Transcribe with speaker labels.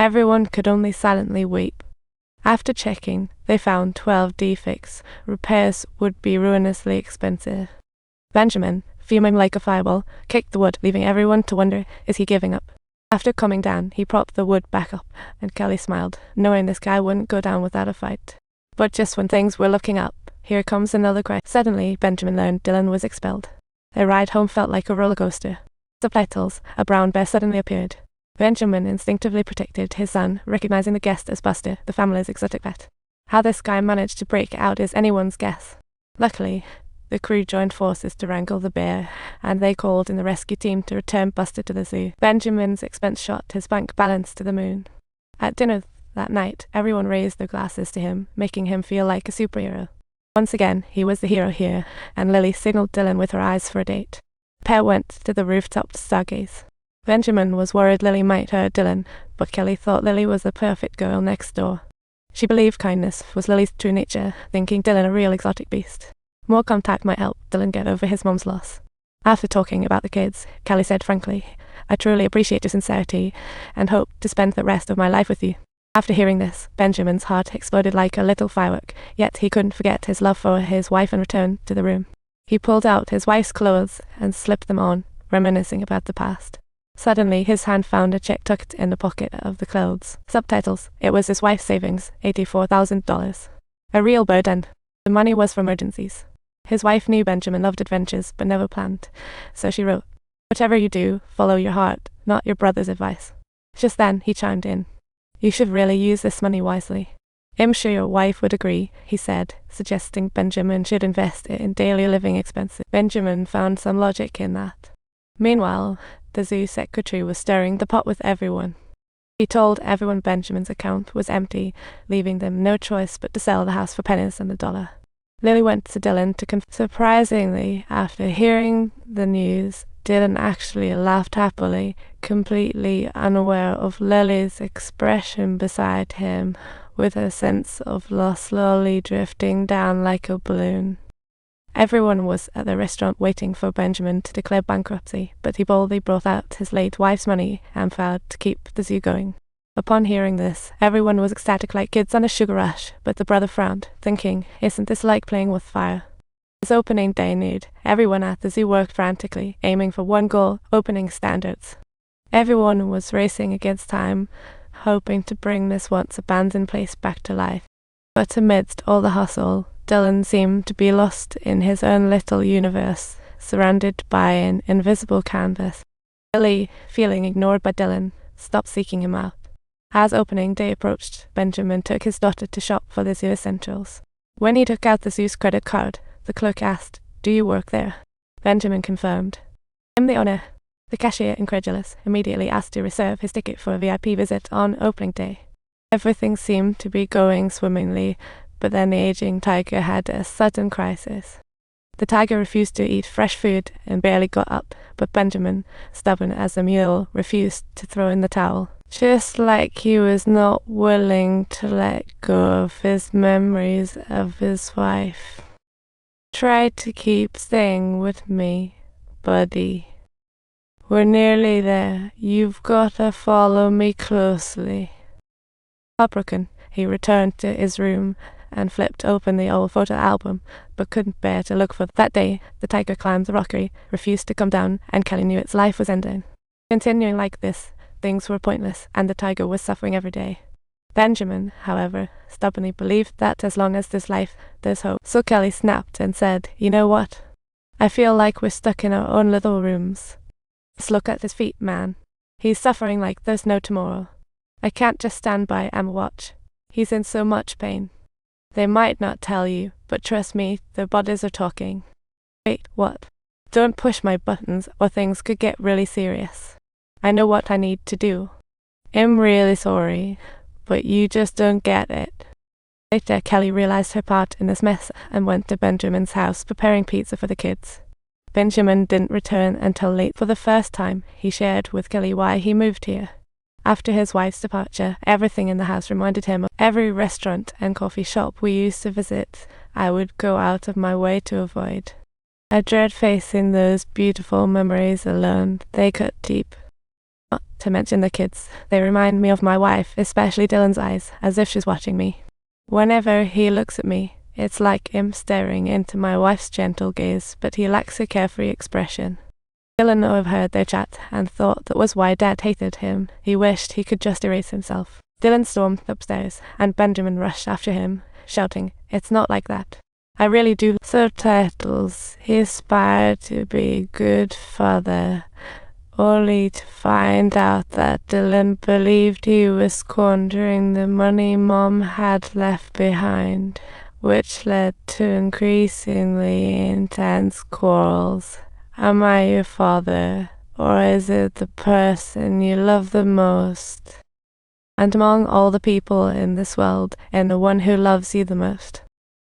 Speaker 1: Everyone could only silently weep. After checking, they found 12 defects. Repairs would be ruinously expensive. Benjamin, fuming like a fireball, kicked the wood, leaving everyone to wonder, is he giving up? After coming down, he propped the wood back up, and Kelly smiled, knowing this guy wouldn't go down without a fight. But just when things were looking up, here comes another cry. Suddenly, Benjamin learned Dylan was expelled. Their ride home felt like a roller coaster. Subtitles: a brown bear suddenly appeared. Benjamin instinctively protected his son, recognizing the guest as Buster, the family's exotic pet. How this guy managed to break out is anyone's guess. Luckily, the crew joined forces to wrangle the bear, and they called in the rescue team to return Buster to the zoo. Benjamin's expense shot his bank balance to the moon. At dinner that night, everyone raised their glasses to him, making him feel like a superhero. Once again, he was the hero here, and Lily signaled Dylan with her eyes for a date. The pair went to the rooftop to stargaze. Benjamin was worried Lily might hurt Dylan, but Kelly thought Lily was the perfect girl next door. She believed kindness was Lily's true nature, thinking Dylan a real exotic beast. More contact might help Dylan get over his mom's loss. After talking about the kids, Kelly said frankly, "I truly appreciate your sincerity and hope to spend the rest of my life with you." After hearing this, Benjamin's heart exploded like a little firework, yet he couldn't forget his love for his wife and returned to the room. He pulled out his wife's clothes and slipped them on, reminiscing about the past. Suddenly, his hand found a check tucked in the pocket of the clothes. Subtitles: it was his wife's savings, $84,000. A real burden. The money was for emergencies. His wife knew Benjamin loved adventures, but never planned, so she wrote, "Whatever you do, follow your heart, not your brother's advice." Just then, he chimed in, "You should really use this money wisely." "I'm sure your wife would agree," he said, suggesting Benjamin should invest it in daily living expenses. Benjamin found some logic in that. Meanwhile, the zoo secretary was stirring the pot with everyone. He told everyone Benjamin's account was empty, leaving them no choice but to sell the house for pennies and a dollar. Lily went to Dylan to confirm. Surprisingly, after hearing the news, Dylan actually laughed happily, completely unaware of Lily's expression beside him, with a sense of loss slowly drifting down like a balloon. Everyone was at the restaurant waiting for Benjamin to declare bankruptcy, but he boldly brought out his late wife's money and vowed to keep the zoo going. Upon hearing this, everyone was ecstatic like kids on a sugar rush, but the brother frowned, thinking, "Isn't this like playing with fire?" As opening day neared, everyone at the zoo worked frantically, aiming for one goal: opening standards. Everyone was racing against time, hoping to bring this once abandoned place back to life. But amidst all the hustle, Dylan seemed to be lost in his own little universe, surrounded by an invisible canvas. Lily, feeling ignored by Dylan, stopped seeking him out. As opening day approached, Benjamin took his daughter to shop for the zoo essentials. When he took out the zoo's credit card, the clerk asked, "Do you work there?" Benjamin confirmed, "I'm the owner." The cashier, incredulous, immediately asked to reserve his ticket for a VIP visit on opening day. Everything seemed to be going swimmingly, but then the aging tiger had a sudden crisis. The tiger refused to eat fresh food and barely got up, but Benjamin, stubborn as a mule, refused to throw in the towel. Just like he was not willing to let go of his memories of his wife. "Try to keep staying with me, buddy. We're nearly there. You've got to follow me closely." Heartbroken, he returned to his room and flipped open the old photo album, but couldn't bear to look for that day. The tiger climbed the rockery, refused to come down, and Kelly knew its life was ending. Continuing like this, things were pointless, and the tiger was suffering every day. Benjamin, however, stubbornly believed that as long as there's life, there's hope. So Kelly snapped and said, "You know what? I feel like we're stuck in our own little rooms. Just look at his feet, man. He's suffering like there's no tomorrow. I can't just stand by and watch. He's in so much pain. They might not tell you, but trust me, their bodies are talking." "Wait, what?" "Don't push my buttons or things could get really serious. I know what I need to do. I'm really sorry, but you just don't get it." Later, Kelly realized her part in this mess and went to Benjamin's house preparing pizza for the kids. Benjamin didn't return until late. For the first time, he shared with Kelly why he moved here. After his wife's departure, everything in the house reminded him of every restaurant and coffee shop we used to visit. I would go out of my way to avoid. I dread facing those beautiful memories alone. They cut deep. Not to mention the kids. They remind me of my wife, especially Dylan's eyes, as if she's watching me. Whenever he looks at me, it's like him staring into my wife's gentle gaze, but he lacks a carefree expression. Dylan overheard their chat and thought that was why Dad hated him. He wished he could just erase himself. Dylan stormed upstairs, and Benjamin rushed after him, shouting, "It's not like that. I really do." Sir Turtles, he aspired to be a good father, only to find out that Dylan believed he was squandering the money Mom had left behind, which led to increasingly intense quarrels. Am I your father, or is it the person you love the most? And among all the people in this world, and the one who loves you the most,